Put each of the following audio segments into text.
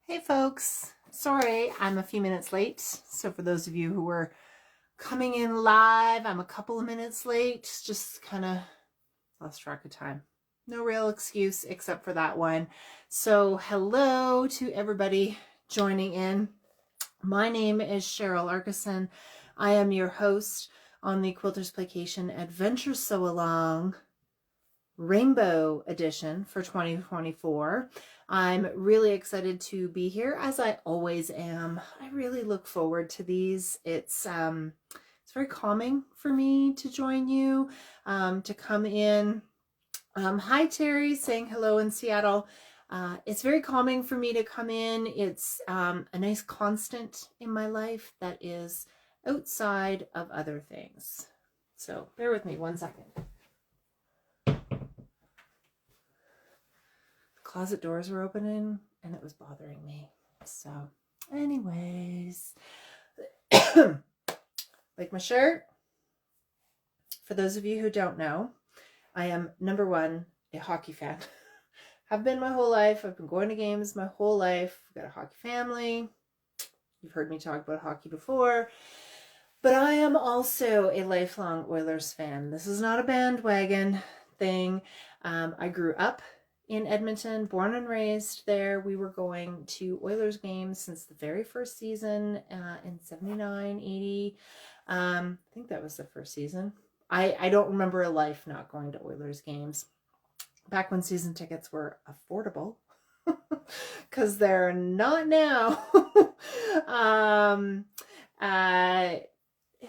Hey folks, sorry I'm a few minutes late. So for those of you who were coming in live, I'm a couple of minutes late. Just kind of lost track of time. No real excuse except for that one. So hello to everybody joining in. My name is Cheryl Arkeson. I am your host on the Quilters Playcation Adventure Sewalong Rainbow Edition for 2024. I'm really excited to be here, as I always am. I really look forward to these. It's very calming for me to join you, to come in. Hi Terry, saying hello in Seattle. It's very calming for me to come in. It's a nice constant in my life that is outside of other things. So bear with me 1 second. Closet doors were opening and it was bothering me. So anyways, like my shirt, for those of you who don't know, I am number one, a hockey fan. Have been my whole life. I've been going to games my whole life. I've got a hockey family. You've heard me talk about hockey before. But I am also a lifelong Oilers fan. This is not a bandwagon thing. I grew up in Edmonton, born and raised there. We were going to Oilers games since the very first season in 79, 80. I think that was the first season. I don't remember a life not going to Oilers games. Back when season tickets were affordable, because they're not now.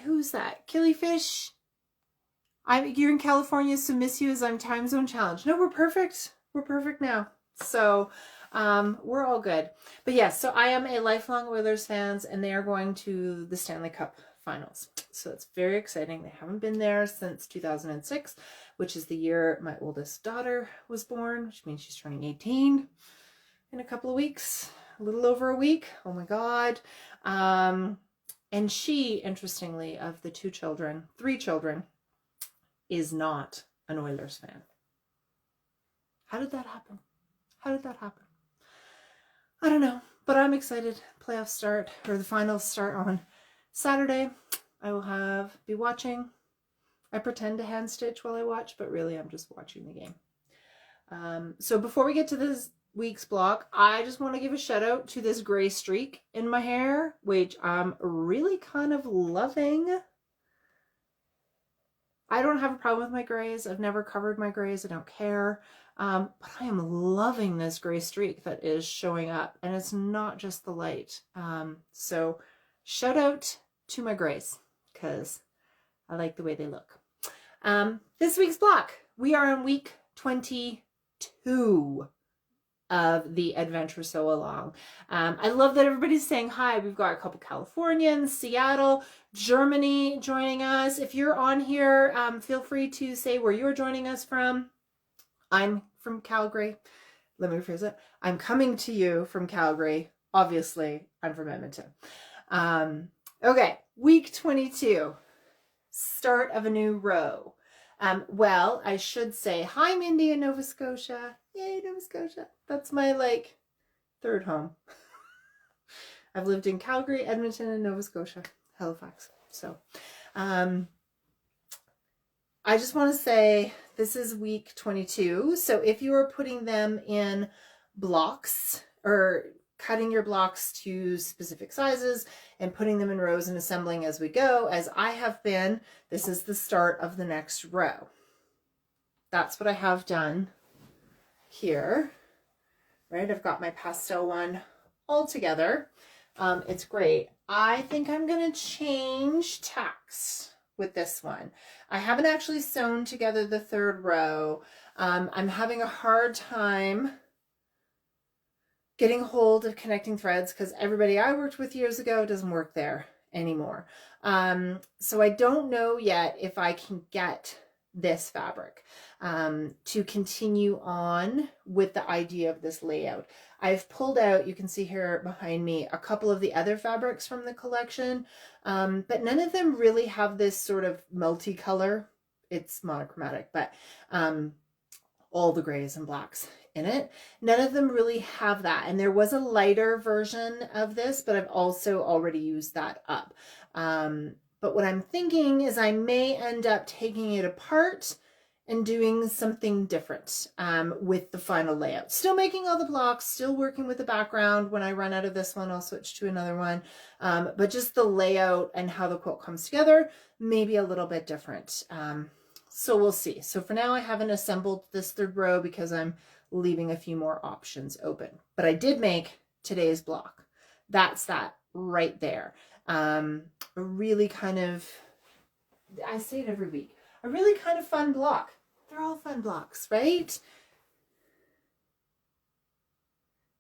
Who's that? Killyfish? You're in California, so miss you as I'm time zone challenged. No, we're perfect. We're perfect now. So we're all good. But yes, so I am a lifelong Oilers fans, and they are going to the Stanley Cup Finals. So it's very exciting. They haven't been there since 2006, which is the year my oldest daughter was born, which means she's turning 18 in a couple of weeks, a little over a week. Oh my God. And she, interestingly, of the three children, is not an Oilers fan. How did that happen? How did that happen? I don't know, but I'm excited. Playoffs start, or the finals start on Saturday. I will be watching. I pretend to hand stitch while I watch, but really I'm just watching the game. So before we get to this week's block, I just want to give a shout out to this gray streak in my hair, which I'm really kind of loving. I don't have a problem with my grays. I've never covered my grays. I don't care. But I am loving this gray streak that is showing up, and it's not just the light. So shout out to my grays, because I like the way they look. This week's block, we are on week 22 of the Adventure Sewalong. I love that everybody's saying hi. We've got a couple Californians, Seattle, Germany joining us. If you're on here, feel free to say where you're joining us from. I'm from Calgary. Let me rephrase it. I'm coming to you from Calgary. Obviously, I'm from Edmonton. Okay, week 22, start of a new row. Well, I should say, hi, Mindy in Nova Scotia. Yay, Nova Scotia. That's my, third home. I've lived in Calgary, Edmonton, and Nova Scotia, Halifax. So, I just want to say this is week 22. So if you are putting them in blocks or cutting your blocks to specific sizes and putting them in rows and assembling as we go, as I have been, this is the start of the next row. That's what I have done here, right? I've got my pastel one all together. It's great. I think I'm going to change tacks with this one. I haven't actually sewn together the third row. I'm having a hard time getting hold of connecting threads because everybody I worked with years ago doesn't work there anymore. So I don't know yet if I can get this fabric to continue on with the idea of this layout. I've pulled out, you can see here behind me, a couple of the other fabrics from the collection, but none of them really have this sort of multicolor. It's monochromatic, but all the grays and blacks in it. None of them really have that. And there was a lighter version of this, but I've also already used that up. But what I'm thinking is I may end up taking it apart and doing something different with the final layout. Still making all the blocks, still working with the background. When I run out of this one, I'll switch to another one. But just the layout and how the quilt comes together, maybe a little bit different. So we'll see. So for now, I haven't assembled this third row because I'm leaving a few more options open. But I did make today's block. That's that right there. A really kind of, I say it every week, a really kind of fun block. They're all fun blocks, right?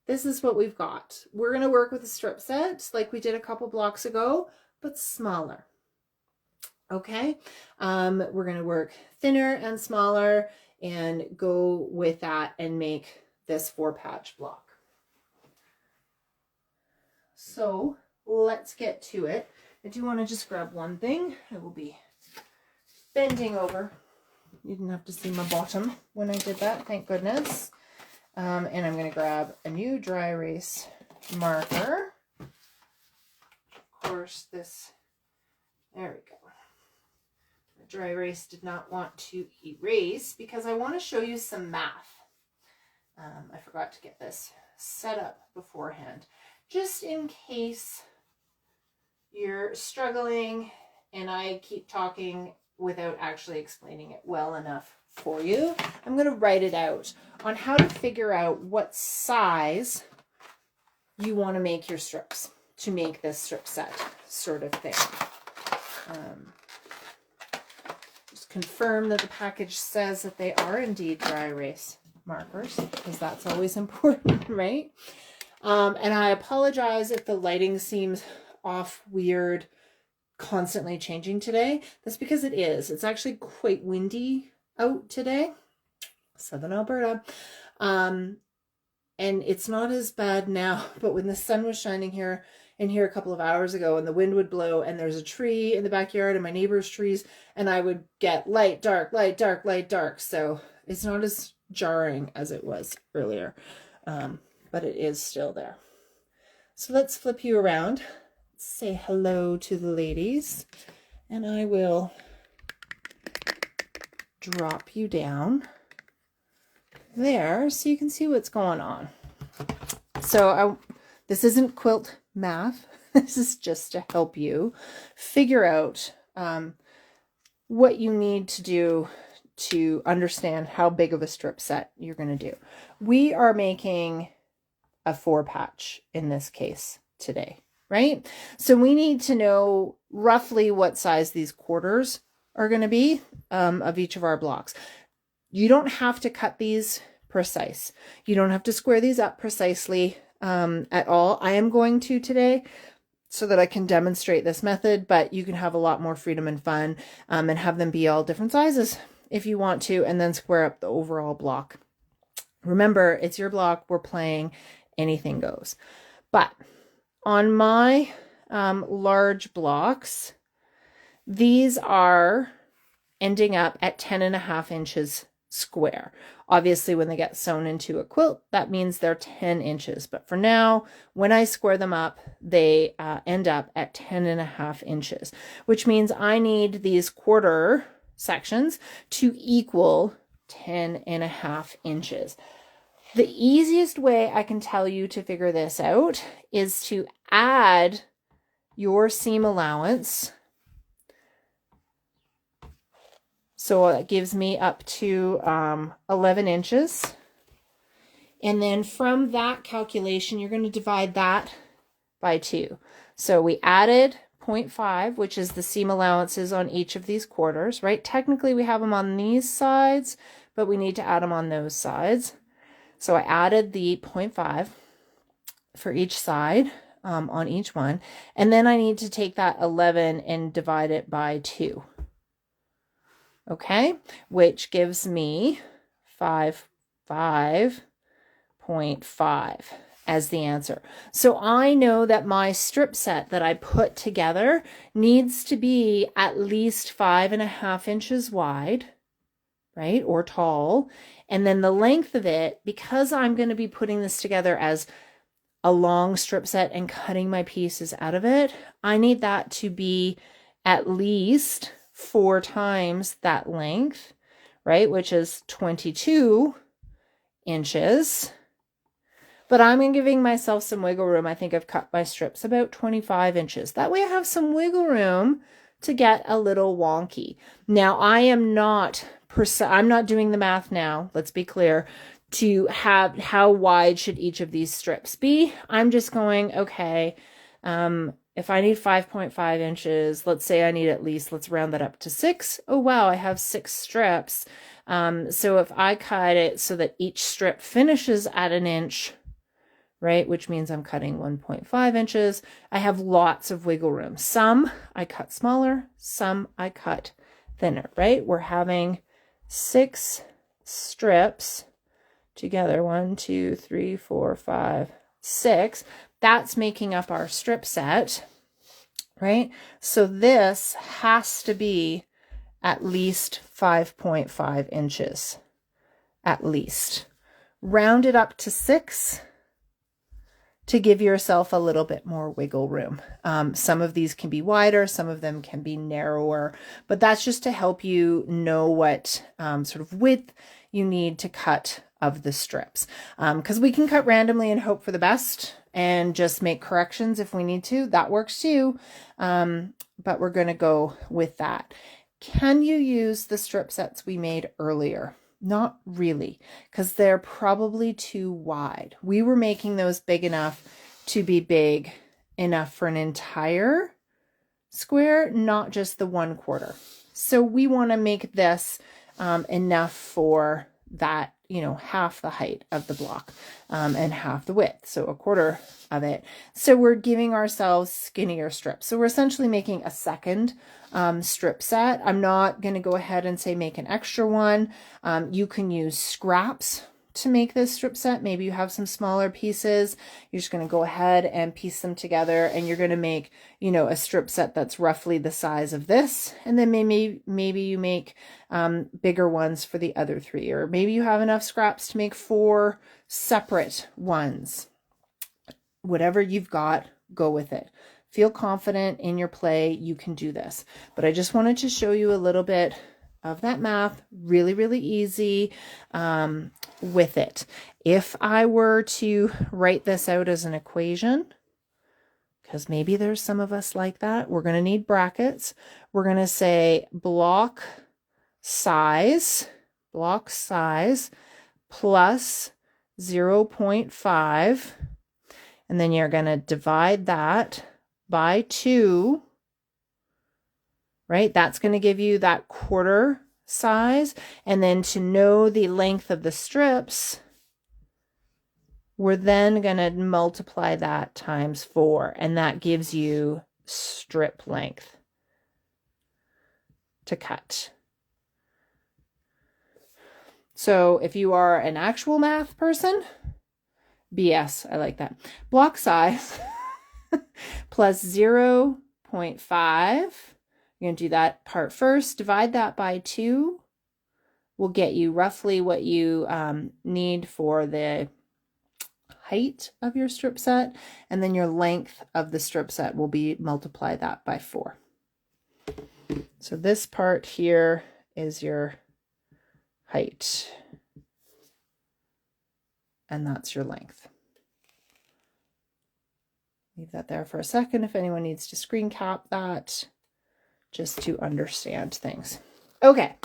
This is what we've got. We're going to work with a strip set like we did a couple blocks ago, but smaller. Okay, we're going to work thinner and smaller and go with that and make this 4-patch block. So let's get to it. I do want to just grab one thing. I will be bending over. You didn't have to see my bottom when I did that, thank goodness. And I'm going to grab a new dry erase marker. Of course, this, there we go. The dry erase did not want to erase because I want to show you some math. I forgot to get this set up beforehand, just in case you're struggling and I keep talking without actually explaining it well enough for you. I'm going to write it out on how to figure out what size you want to make your strips to make this strip set sort of thing. Just confirm that the package says that they are indeed dry erase markers, because that's always important, right? And I apologize if the lighting seems off, weird, constantly changing today. That's because it is. It's actually quite windy out today, Southern Alberta. And it's not as bad now, but when the sun was shining here a couple of hours ago and the wind would blow and there's a tree in the backyard and my neighbor's trees and I would get light, dark, light, dark, light, dark. So it's not as jarring as it was earlier, but it is still there. So let's flip you around. Say hello to the ladies, and I will drop you down there so you can see what's going on. So this isn't quilt math. This is just to help you figure out what you need to do to understand how big of a strip set you're going to do. We are making a 4-patch in this case today, right? So we need to know roughly what size these quarters are going to be of each of our blocks. You don't have to cut these precise. You don't have to square these up precisely at all. I am going to today so that I can demonstrate this method, but you can have a lot more freedom and fun and have them be all different sizes if you want to, and then square up the overall block. Remember, it's your block. We're playing. Anything goes. But on my large blocks, these are ending up at 10.5 inches square. Obviously, when they get sewn into a quilt, that means they're 10 inches. But for now, when I square them up, they end up at 10.5 inches, which means I need these quarter sections to equal 10.5 inches. The easiest way I can tell you to figure this out is to add your seam allowance. So it gives me up to 11 inches. And then from that calculation, you're going to divide that by 2. So we added 0.5, which is the seam allowances on each of these quarters, right? Technically, we have them on these sides, but we need to add them on those sides. So I added the 0.5 for each side on each one. And then I need to take that 11 and divide it by 2. Okay, which gives me 5.5 as the answer. So I know that my strip set that I put together needs to be at least 5.5 inches wide, right? Or tall. And then the length of it, because I'm going to be putting this together as a long strip set and cutting my pieces out of it, I need that to be at least 4 times that length, right? Which is 22 inches. But I'm giving myself some wiggle room. I think I've cut my strips about 25 inches. That way I have some wiggle room to get a little wonky. Now, I'm not doing the math now, let's be clear, to have how wide should each of these strips be. I'm just going, okay, if I need 5.5 inches, let's say I need at least, let's round that up to 6. Oh, wow, I have 6 strips. So if I cut it so that each strip finishes at 1 inch, right, which means I'm cutting 1.5 inches, I have lots of wiggle room. Some I cut smaller, some I cut thinner, right? We're having 6 strips together. 1, 2, 3, 4, 5, 6. That's making up our strip set, right? So this has to be at least 5.5 inches, at least. Round it up to 6 to give yourself a little bit more wiggle room. Some of these can be wider, some of them can be narrower, but that's just to help you know what sort of width you need to cut of the strips. Because we can cut randomly and hope for the best and just make corrections if we need to. That works too, but we're going to go with that. Can you use the strip sets we made earlier? Not really, because they're probably too wide. We were making those big enough to be big enough for an entire square, not just the 1/4. So we want to make this enough for that, you know, half the height of the block and half the width, so 1/4 of it. So we're giving ourselves skinnier strips. So we're essentially making a second strip set. I'm not going to go ahead and say make an extra one. You can use scraps to make this strip set. Maybe you have some smaller pieces. You're just going to go ahead and piece them together, and you're going to make, you know, a strip set that's roughly the size of this. And then maybe you make bigger ones for the other 3, or maybe you have enough scraps to make 4 separate ones. Whatever you've got, go with it. Feel confident in your play. You can do this. But I just wanted to show you a little bit of that math. Really, really easy with it. If I were to write this out as an equation, because maybe there's some of us like that, we're going to need brackets. We're going to say block size plus 0.5, and then you're going to divide that by 2, right? That's going to give you that 1/4 size. And then to know the length of the strips, we're then going to multiply that times 4, and that gives you strip length to cut. So if you are an actual math person, BS, I like that. Block size plus 0.5. You're going to do that part first. Divide that by 2. Will get you roughly what you need for the height of your strip set. And then your length of the strip set will be multiply that by 4. So this part here is your height. And that's your length. Leave that there for a second if anyone needs to screen cap that, just to understand things. Okay.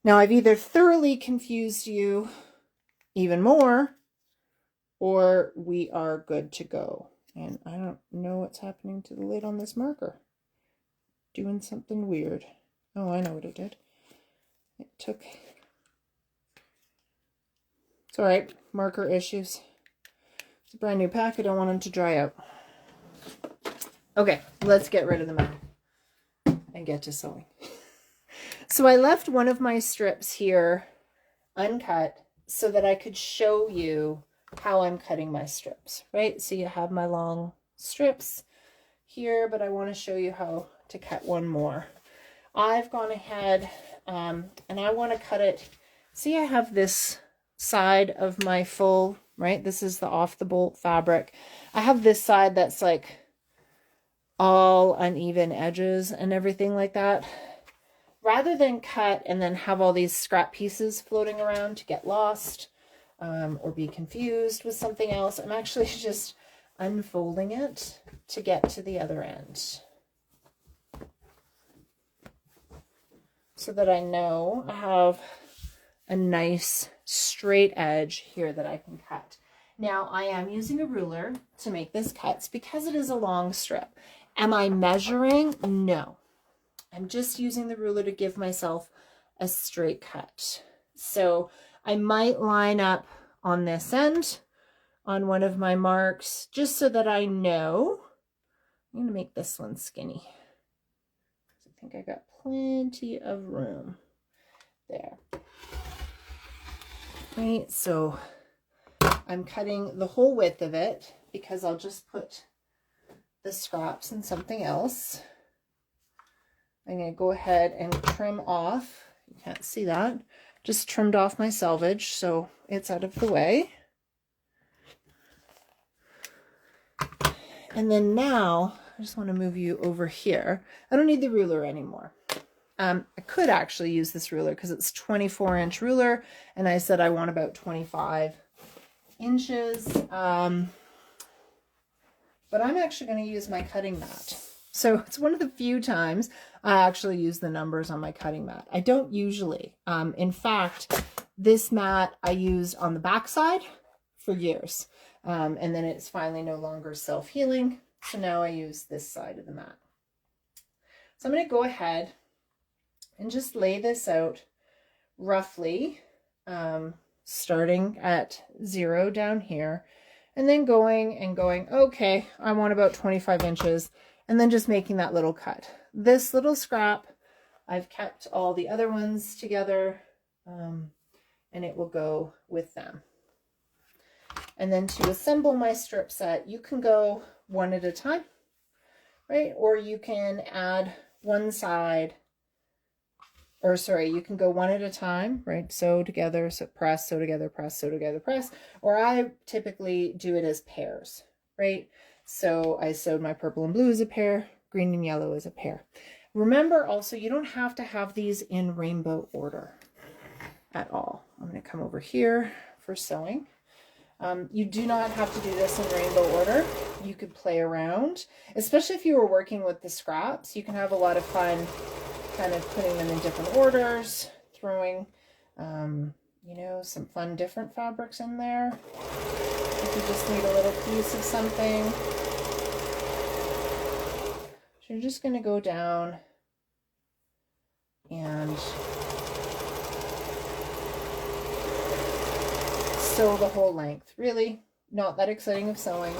Now I've either thoroughly confused you even more, or we are good to go. And I don't know what's happening to the lid on this marker. Doing something weird. Oh, I know what it did. It took... It's all right. Marker issues. It's a brand new pack. I don't want them to dry out. Okay, let's get rid of the map and get to sewing. So I left one of my strips here uncut so that I could show you how I'm cutting my strips, right? So you have my long strips here, but I want to show you how to cut one more. I've gone ahead and I want to cut it. See, I have this side of my full, right? This is the off the bolt fabric. I have this side that's like all uneven edges and everything like that. Rather than cut and then have all these scrap pieces floating around to get lost or be confused with something else, I'm actually just unfolding it to get to the other end, so that I know I have a nice straight edge here that I can cut. Now I am using a ruler to make this cuts because it is a long strip. Am I measuring? No. I'm just using the ruler to give myself a straight cut. So I might line up on this end on one of my marks just so that I know. I'm going to make this one skinny. I think I got plenty of room there. Right, so I'm cutting the whole width of it because I'll just put the scraps in something else. I'm going to go ahead and trim off. You can't see that. Just trimmed off my selvage so it's out of the way. And then now, I just want to move you over here. I don't need the ruler anymore. I could actually use this ruler because it's 24-inch ruler, and I said I want about 25 inches. But I'm actually going to use my cutting mat. So it's one of the few times I actually use the numbers on my cutting mat. I don't usually. In fact, this mat I used on the back side for years. And then it's finally no longer self-healing. So now I use this side of the mat. So I'm going to go ahead and just lay this out roughly, starting at 0 down here, and then going and going, okay, I want about 25 inches, and then just making that little cut. This little scrap, I've kept all the other ones together, and it will go with them. And then to assemble my strip set, you can go one at a time, right? Or you can add one side, or sorry, you can go one at a time, right? Sew together, so press, sew together, press, sew together, press. Or I typically do it as pairs, right? So I sewed my purple and blue as a pair, green and yellow as a pair. Remember also, you don't have to have these in rainbow order at all. I'm going to come over here for sewing. You do not have to do this in rainbow order. You could play around, especially if you were working with the scraps. You can have a lot of fun kind of putting them in different orders, throwing, you know, some fun different fabrics in there. If you just need a little piece of something. So you're just going to go down and sew the whole length. Really not that exciting of sewing.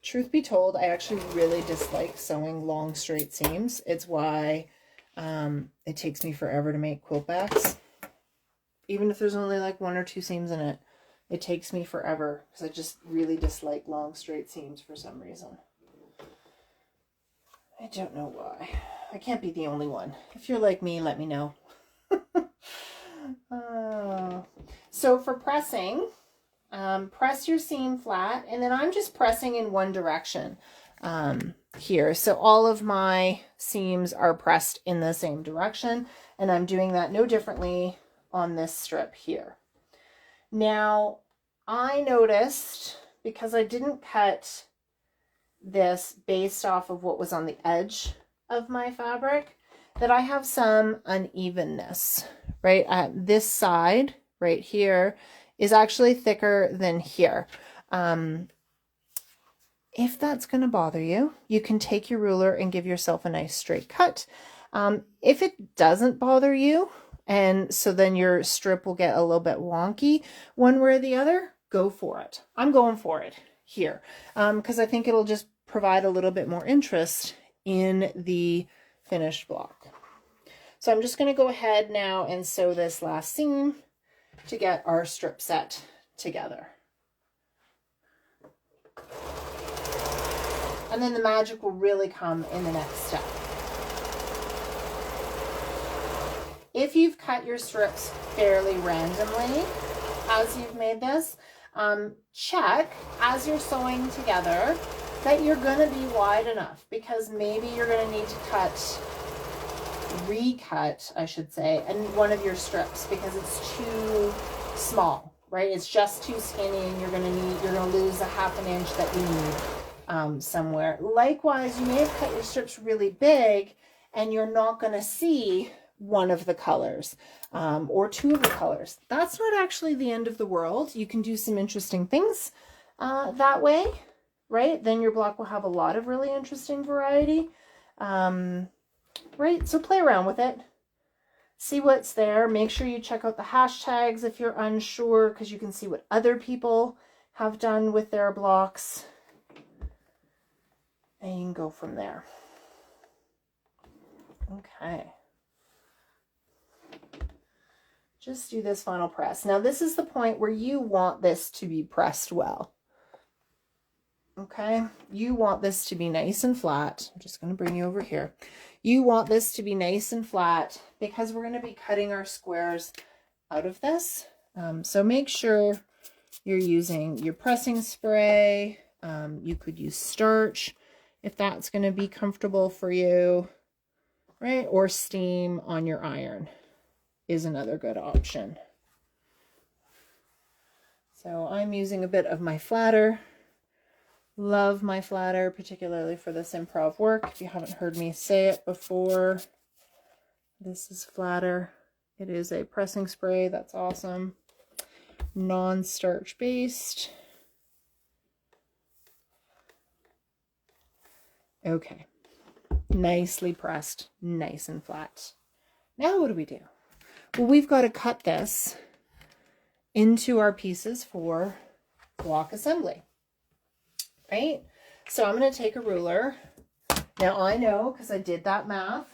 Truth be told, I actually really dislike sewing long straight seams. It's why it takes me forever to make quilt backs. Even if there's only like 1 or 2 seams in it, it takes me forever because I just really dislike long straight seams for some reason. I don't know why. I can't be the only one. If you're like me, let me know. So for pressing, press your seam flat, and then I'm just pressing in one direction here. So all of my seams are pressed in the same direction, and I'm doing that no differently on this strip here. Now, I noticed, because I didn't cut this based off of what was on the edge of my fabric, that I have some unevenness, right? This side right here is actually thicker than here. If that's going to bother you, you can take your ruler and give yourself a nice straight cut. If it doesn't bother you, and so then your strip will get a little bit wonky one way or the other, go for it. I'm going for it here because I think it'll just provide a little bit more interest in the finished block. So I'm just going to go ahead now and sew this last seam to get our strip set together. And then the magic will really come in the next step. If you've cut your strips fairly randomly as you've made this, check as you're sewing together that you're going to be wide enough, because maybe you're going to need to recut, I should say, and one of your strips because it's too small, right? It's just too skinny, and you're going to lose a half an inch that you need somewhere. Likewise, you may have cut your strips really big and you're not going to see one of the colors or two of the colors. That's not actually the end of the world. You can do some interesting things that way, right? Then your block will have a lot of really interesting variety, right? So play around with it. See what's there. Make sure you check out the hashtags if you're unsure, because you can see what other people have done with their blocks. And you can go from there. Okay. Just do this final press. Now this is the point where you want this to be pressed well. Okay, you want this to be nice and flat. I'm just going to bring you over here. You want this to be nice and flat because we're going to be cutting our squares out of this. So make sure you're using your pressing spray. You could use starch if that's going to be comfortable for you, right? Or steam on your iron is another good option. So I'm using a bit of my flatter. Love my flatter, particularly for this improv work. If you haven't heard me say it before, this is flatter. It is a pressing spray. That's awesome. Non-starch based. Okay. Nicely pressed, nice and flat. Now what do we do? Well, we've got to cut this into our pieces for block assembly, right? So I'm going to take a ruler. Now I know, because I did that math,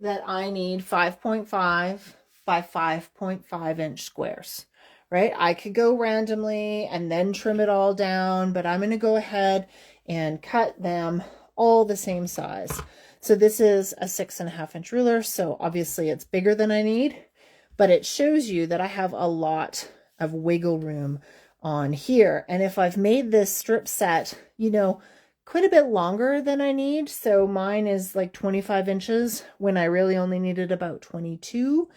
that I need 5.5 by 5.5 inch squares, right? I could go randomly and then trim it all down, but I'm going to go ahead and cut them all the same size. So this is a 6.5 inch ruler. So obviously it's bigger than I need, but it shows you that I have a lot of wiggle room on here. And if I've made this strip set, you know, quite a bit longer than I need, so mine is like 25 inches when I really only needed about 22.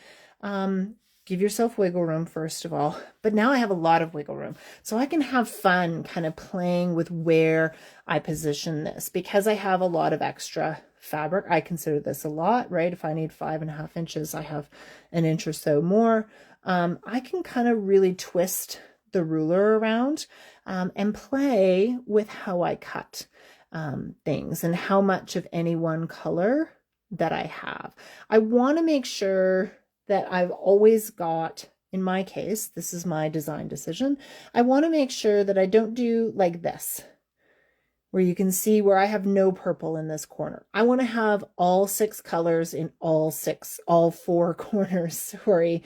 Give yourself wiggle room, first of all. But now I have a lot of wiggle room. So I can have fun kind of playing with where I position this, because I have a lot of extra fabric. I consider this a lot, right? If I need 5.5 inches, I have an inch or so more. I can kind of really twist the ruler around and play with how I cut things and how much of any one color that I have. I want to make sure that I've always got, in my case, this is my design decision, I want to make sure that I don't do like this, where you can see where I have no purple in this corner. I want to have all 6 colors in all 4 corners, sorry.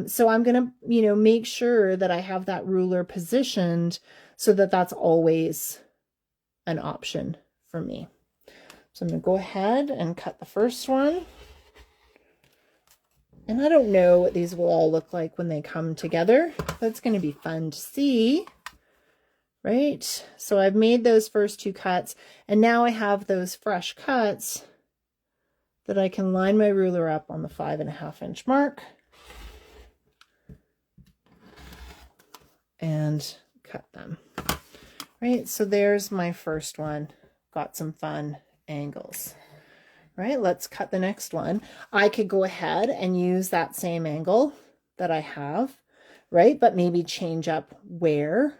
So I'm going to, you know, make sure that I have that ruler positioned so that that's always an option for me. So I'm going to go ahead and cut the first one. And I don't know what these will all look like when they come together, but it's going to be fun to see, right? So I've made those first 2 cuts, and now I have those fresh cuts that I can line my ruler up on the 5.5 inch mark and cut them, right? So there's my first one. Got some fun angles. Right, let's cut the next one. I could go ahead and use that same angle that I have, right? But maybe change up where,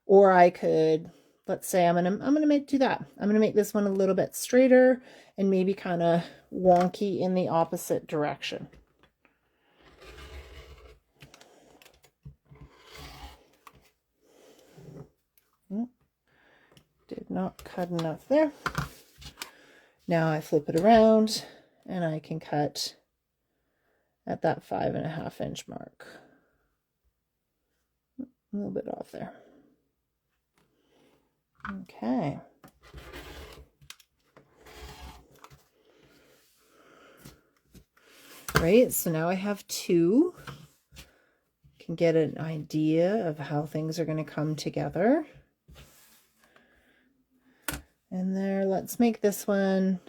or I could, let's say I'm gonna do that. I'm gonna make this one a little bit straighter and maybe kind of wonky in the opposite direction. Did not cut enough there. Now I flip it around and I can cut at that 5.5 inch mark. A little bit off there. Okay. right? So now I have 2. Can get an idea of how things are going to come together. And there, let's make this one,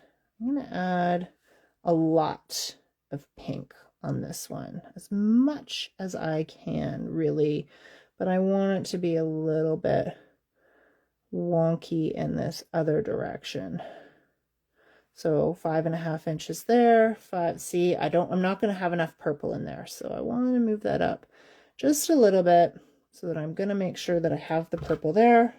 I'm going to add a lot of pink on this one, as much as I can, really, but I want it to be a little bit wonky in this other direction. So 5.5 inches there, 5, see, I'm not going to have enough purple in there, so I want to move that up just a little bit so that I'm going to make sure that I have the purple there.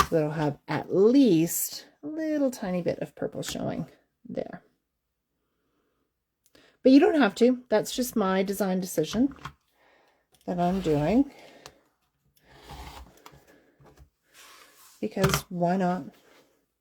So that I'll have at least a little tiny bit of purple showing there. But you don't have to. That's just my design decision that I'm doing. Because why not?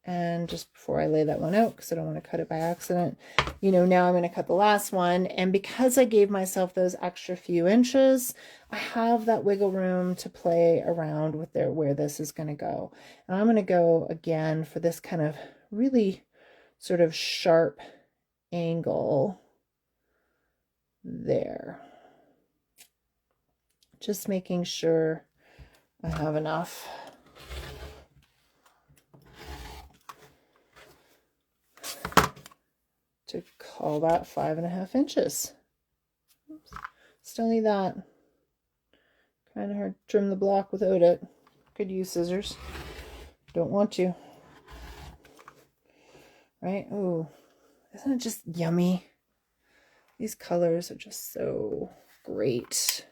And just before I lay that one out, because I don't want to cut it by accident, you know, now I'm going to cut the last one. And because I gave myself those extra few inches, I have that wiggle room to play around with where this is going to go. And I'm going to go again for this kind of really sort of sharp angle there. Just making sure I have enough. To call that 5.5 inches. Oops. Still need that. Kind of hard to trim the block without it. Could use scissors. Don't want to. Right? Ooh, isn't it just yummy? These colors are just so great.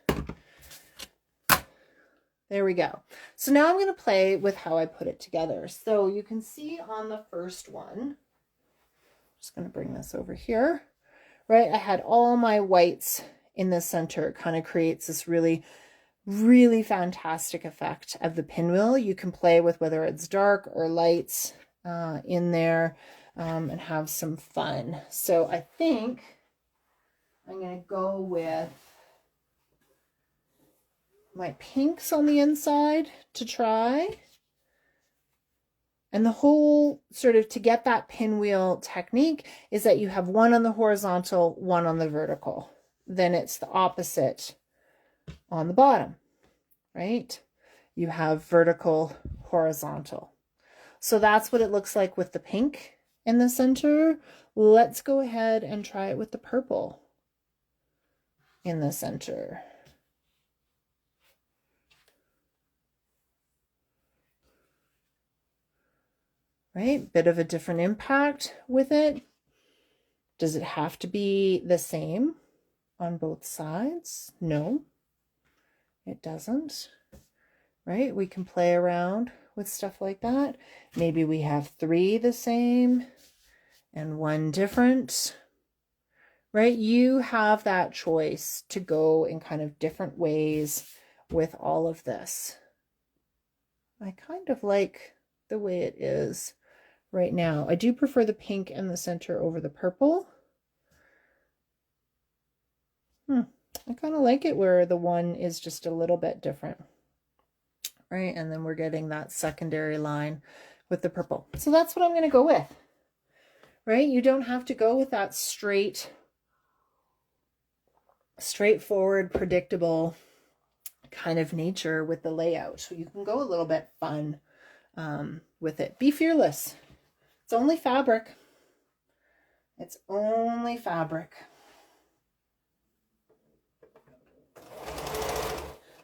There we go. So now I'm going to play with how I put it together. So you can see on the first one, just going to bring this over here, right? I had all my whites in the center. It kind of creates this really, really fantastic effect of the pinwheel. You can play with whether it's dark or lights in there and have some fun. So I think I'm going to go with my pinks on the inside to try. And the whole sort of to get that pinwheel technique is that you have one on the horizontal, one on the vertical. Then it's the opposite on the bottom, right? You have vertical, horizontal. So that's what it looks like with the pink in the center. Let's go ahead and try it with the purple in the center. Right? Bit of a different impact with it. Does it have to be the same on both sides? No, it doesn't. Right? We can play around with stuff like that. Maybe we have 3 the same and 1 different. Right? You have that choice to go in kind of different ways with all of this. I kind of like the way it is right now. I do prefer the pink in the center over the purple. I kind of like it where the one is just a little bit different, right? And then we're getting that secondary line with the purple. So that's what I'm going to go with, right? You don't have to go with that straightforward, predictable kind of nature with the layout. So you can go a little bit fun with it. Be fearless. It's only fabric. It's only fabric.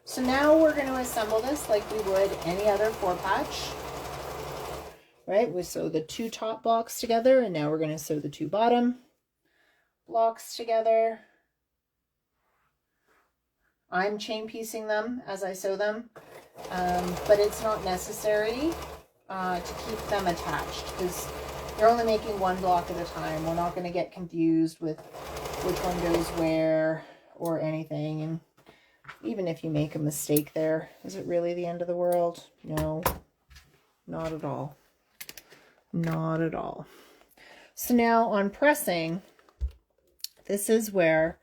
So now we're going to assemble this like we would any other 4-patch. Right? We sew the 2 top blocks together, and now we're going to sew the 2 bottom blocks together. I'm chain piecing them as I sew them, but it's not necessary to keep them attached because you're only making 1 block at a time. We're not going to get confused with which one goes where or anything. And even if you make a mistake there, is it really the end of the world? No, not at all. Not at all. So now on pressing, this is where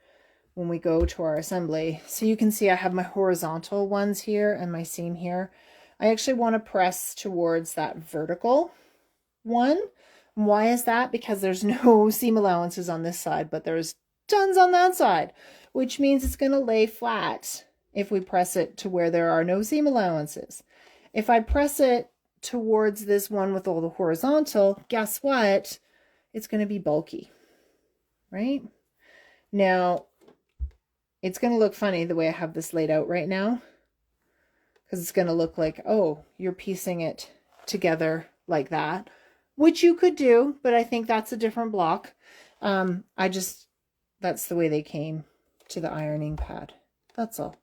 when we go to our assembly, so you can see I have my horizontal ones here and my seam here. I actually want to press towards that vertical one. Why is that? Because there's no seam allowances on this side, but there's tons on that side, which means it's going to lay flat if we press it to where there are no seam allowances. If I press it towards this one with all the horizontal, guess what? It's going to be bulky, right? Now, it's going to look funny the way I have this laid out right now, because it's going to look like, oh, you're piecing it together like that, which you could do, but I think that's a different block. That's the way they came to the ironing pad. That's all.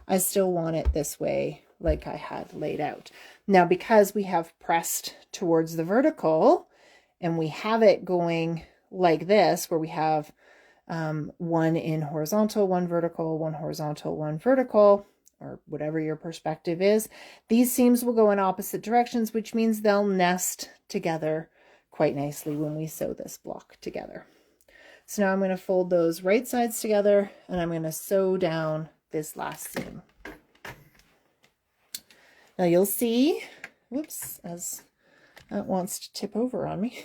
I still want it this way, like I had laid out. Now, because we have pressed towards the vertical and we have it going like this, where we have one in horizontal, one vertical, one horizontal, one vertical, or whatever your perspective is, these seams will go in opposite directions, which means they'll nest together quite nicely when we sew this block together. So now I'm going to fold those right sides together and I'm going to sew down this last seam. Now you'll see, whoops, as that wants to tip over on me.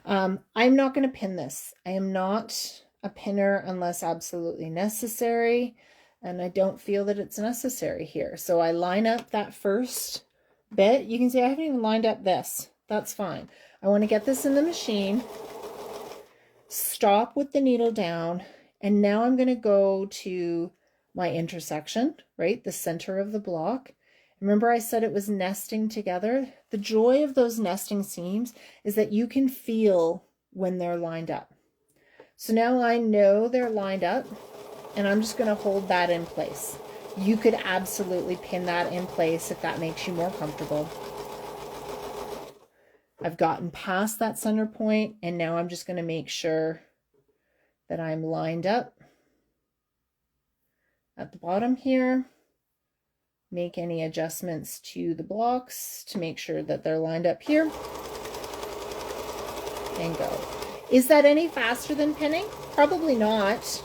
I'm not going to pin this. I am not a pinner unless absolutely necessary, and I don't feel that it's necessary here. So I line up that first bit. You can see I haven't even lined up this. That's fine. I want to get this in the machine, stop with the needle down, and now I'm going to go to my intersection, right? The center of the block. Remember I said it was nesting together? The joy of those nesting seams is that you can feel when they're lined up. So now I know they're lined up, and I'm just going to hold that in place. You could absolutely pin that in place if that makes you more comfortable. I've gotten past that center point, and now I'm just going to make sure that I'm lined up at the bottom here. Make any adjustments to the blocks to make sure that they're lined up here, and go. Is that any faster than pinning? Probably not.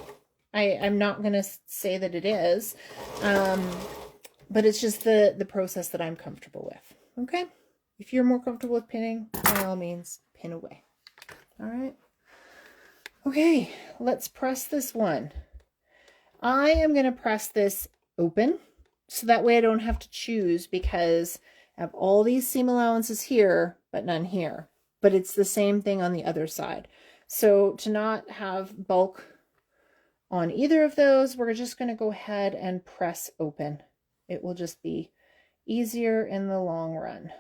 I'm not going to say that it is, but it's just the process that I'm comfortable with. Okay? If you're more comfortable with pinning, by all means, pin away. All right? Okay, let's press this one. I am going to press this open, so that way I don't have to choose, because I have all these seam allowances here, but none here. But it's the same thing on the other side. So to not have bulk on either of those, we're just going to go ahead and press open. It will just be easier in the long run.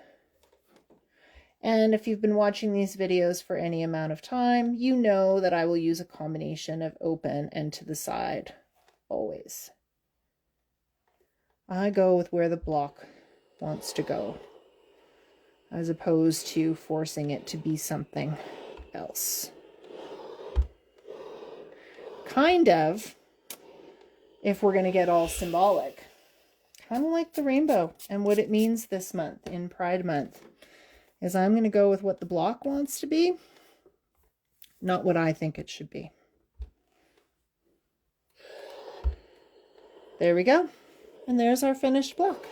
And if you've been watching these videos for any amount of time, you know that I will use a combination of open and to the side always. I go with where the block wants to go, as opposed to forcing it to be something else. Kind of, if we're going to get all symbolic, kind of like the rainbow and what it means this month in Pride Month, is I'm going to go with what the block wants to be, not what I think it should be. There we go. And there's our finished block.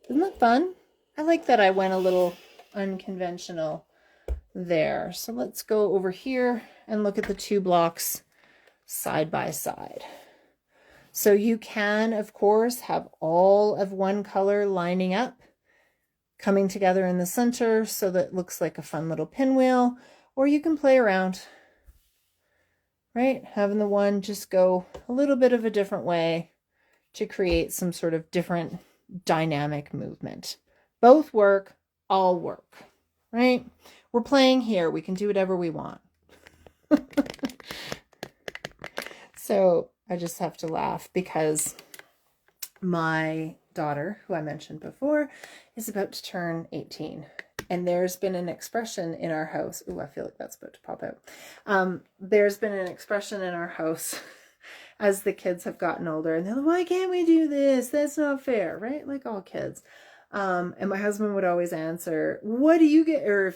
Isn't that fun? I like that I went a little unconventional there. So let's go over here and look at the two blocks side by side. So you can, of course, have all of one color lining up, coming together in the center so that it looks like a fun little pinwheel, or you can play around. Right? Having the one just go a little bit of a different way to create some sort of different dynamic movement. Both work, all work, right? We're playing here. We can do whatever we want. So I just have to laugh because my daughter, who I mentioned before, is about to turn 18. And there's been an expression in our house. Ooh, I feel like that's about to pop out. There's been an expression in our house as the kids have gotten older. And they're like, why can't we do this? That's not fair, right? Like all kids. And my husband would always answer, what do you get? Or,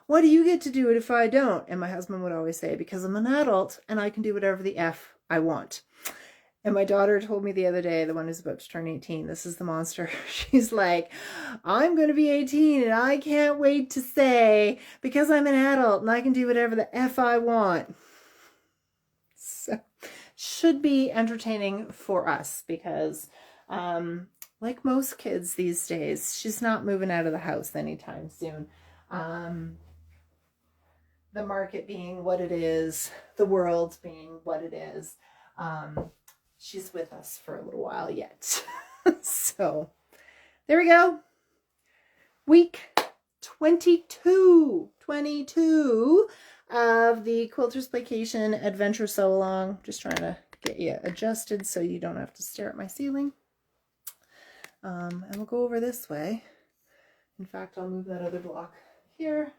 what do you get to do it if I don't? And my husband would always say, because I'm an adult and I can do whatever the F I want. And my daughter told me the other day, the one who's about to turn 18, this is the monster. She's like, I'm going to be 18 and I can't wait to say, because I'm an adult and I can do whatever the F I want. So, should be entertaining for us because, like most kids these days, she's not moving out of the house anytime soon. The market being what it is, the world being what it is. She's with us for a little while yet. So there we go. Week 22 of the Quilters Playcation Adventure Sewalong. Just trying to get you adjusted so you don't have to stare at my ceiling. And we'll go over this way. In fact, I'll move that other block here.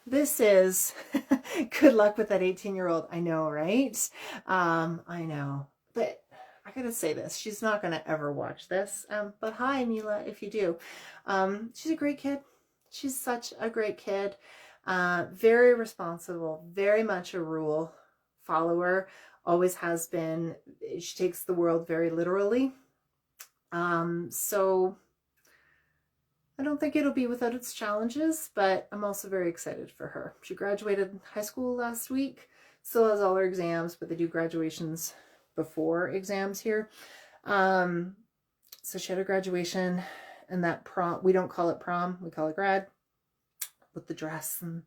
This is good luck with that 18-year-old. I know, right? I know. But I gotta say this. She's not gonna ever watch this. But hi, Mila, if you do. She's a great kid. She's such a great kid. Very responsible. Very much a rule follower. Always has been. She takes the world very literally. So I don't think it'll be without its challenges, but I'm also very excited for her. She graduated high school last week, still has all her exams, but they do graduations before exams here. So she had her graduation and that prom, we don't call it prom, we call it grad, with the dress and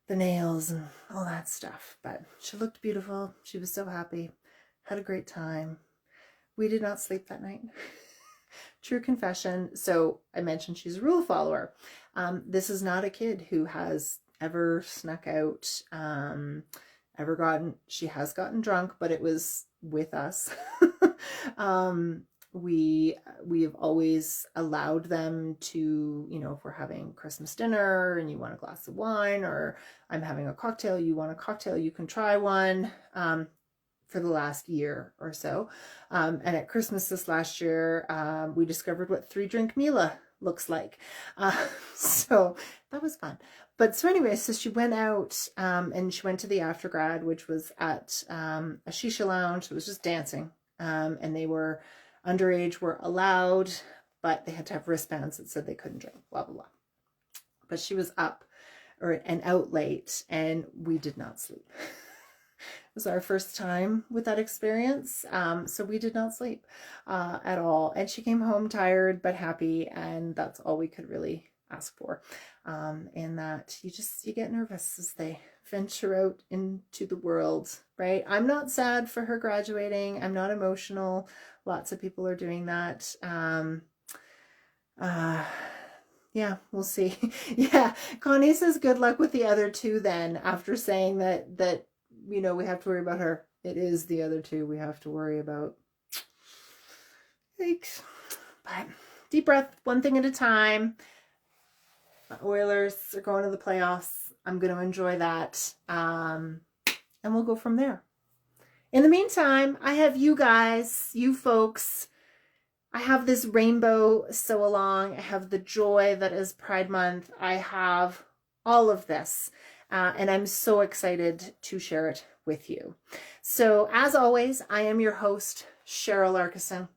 the nails and all that stuff. But she looked beautiful. She was so happy, had a great time. We did not sleep that night. True confession. So I mentioned she's a rule follower. This is not a kid who has ever snuck out, she has gotten drunk, but it was with us. We have always allowed them to, you know, if we're having Christmas dinner and you want a glass of wine, or I'm having a cocktail, you want a cocktail, you can try one. For the last year or so. And at Christmas this last year, we discovered what 3-drink Mila looks like. So that was fun. But so anyway, so she went out and she went to the after grad, which was at a shisha lounge. It was just dancing. And they were underage, were allowed, but they had to have wristbands that said they couldn't drink, blah, blah, blah. But she was up and out late and we did not sleep. It was our first time with that experience, so we did not sleep at all. And she came home tired but happy, and that's all we could really ask for. In that you get nervous as they venture out into the world, right? I'm not sad for her graduating. I'm not emotional. Lots of people are doing that. Yeah, we'll see. Yeah, Connie says good luck with the other two then, after saying that you know, we have to worry about her. It is the other two we have to worry about. Thanks. But deep breath, one thing at a time. My Oilers are going to the playoffs. I'm going to enjoy that. And we'll go from there. In the meantime, I have you guys, you folks. I have this rainbow sew-along. I have the joy that is Pride Month. I have all of this. And I'm so excited to share it with you. So as always, I am your host, Cheryl Larkison.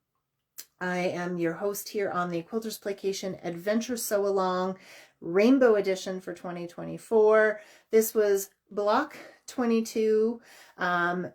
I am your host here on the Quilters Playcation Adventure Sew-Along Rainbow Edition for 2024. This was block 22.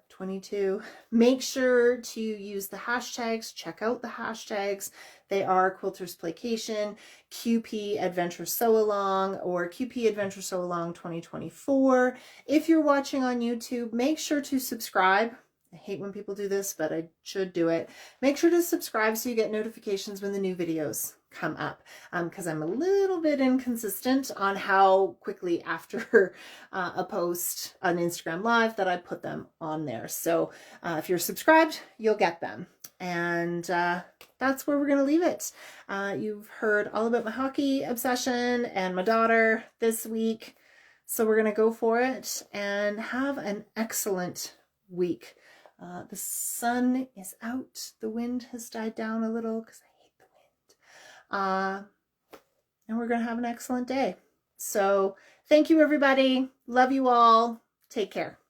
22. Make sure to use the hashtags. Check out the hashtags. They are Quilters Playcation, QP Adventure Sew-Along, or QP Adventure Sew-Along 2024. If you're watching on YouTube, make sure to subscribe. I hate when people do this, but I should do it. Make sure to subscribe so you get notifications when the new videos come up, because I'm a little bit inconsistent on how quickly after a post on Instagram Live that I put them on there. So if you're subscribed, you'll get them. And that's where we're going to leave it. You've heard all about my hockey obsession and my daughter this week. So we're going to go for it and have an excellent week. The sun is out. The wind has died down a little because I hate the wind. And we're going to have an excellent day. So thank you, everybody. Love you all. Take care.